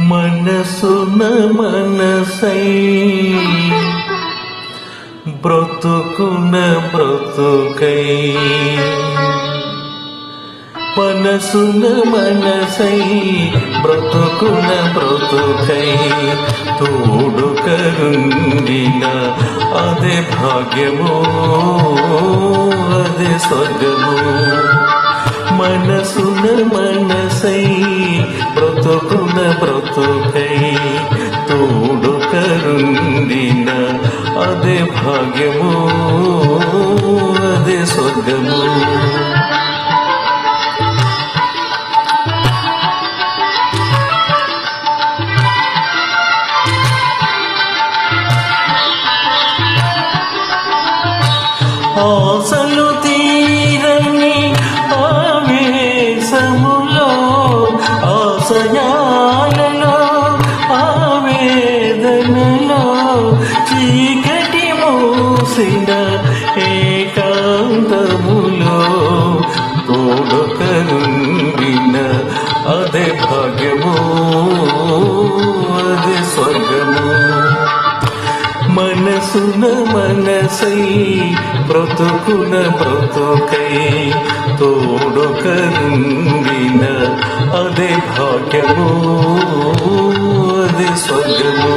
మనసున మనసై బ్రతుకున బ్రతుకై మనసున మనసై బ్రతుకున బ్రతుకై తోడు కరుండిన అదే భాగ్యమో అదే స్వర్గమో మనసున మనసై బ్రతుకున బ్రతుకై తోడు కరుండిన అదే భాగ్యమో అదే స్వర్గమో ఆశలు తీరని ఆవేశములో ఆశయాలలో ఆవేదనలో చీకటి మూసిన ఏకాంతములో తోడు కరుండిన అదే భాగ్యమో అదే స్వర్గమో మనసున మనసై బ్రతుకున బ్రతుకై తోడు కరుండిన అదే భాగ్యమో అదే స్వర్గమో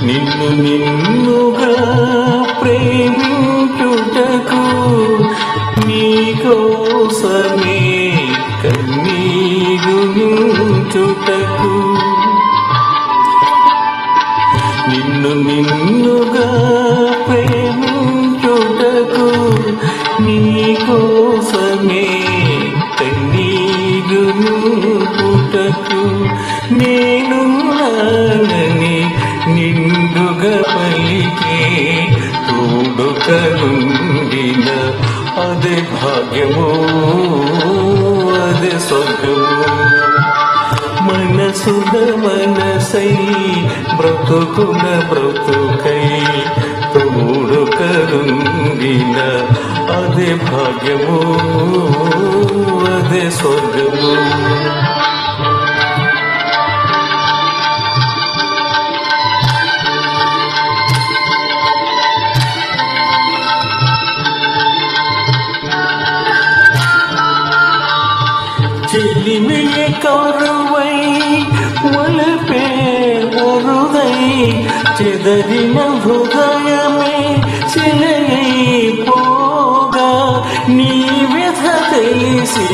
నిన్ను నిన్నుగా ప్రేమించుటకు నీకోసమే కన్నీరు నుంచుటకు నిన్ను నిన్నుగా ప్రేమించుటకు నీకోసమే కన్నీరు నుంచుటకు నేనున్నానని నిండుగా పలికే తోడు కరుండిన అదే భాగ్యమో అదే స్వర్గమో మనసున మనసై బ్రతుకున బ్రతుకై తోడు కరుండిన అదే భాగ్యమో అదే స్వర్గమో చెలిమిలి కరువై వలపే అరుదై చెదరిన హృదయమే చిలైపోగా నీ వ్యథ తెలిసి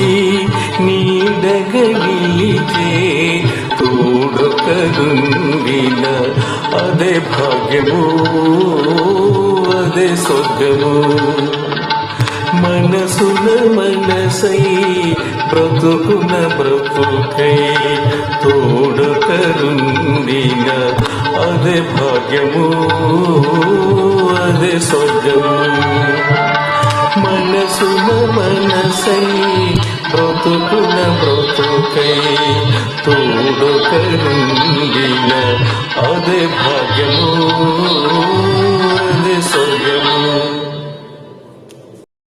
నీడగలితే తోడు కరుండిన అదే భాగ్యమో అదే స్వర్గమో మనసున మనసై బ్రతుకున బ్రతుకై తోడు కరుండిన అదే భాగ్యమో అదే స్వర్గమో మనసున మనసై బ్రతుకున బ్రతుకై తోడు కరుండిన అదే భాగ్యమో అదే స్వర్గమో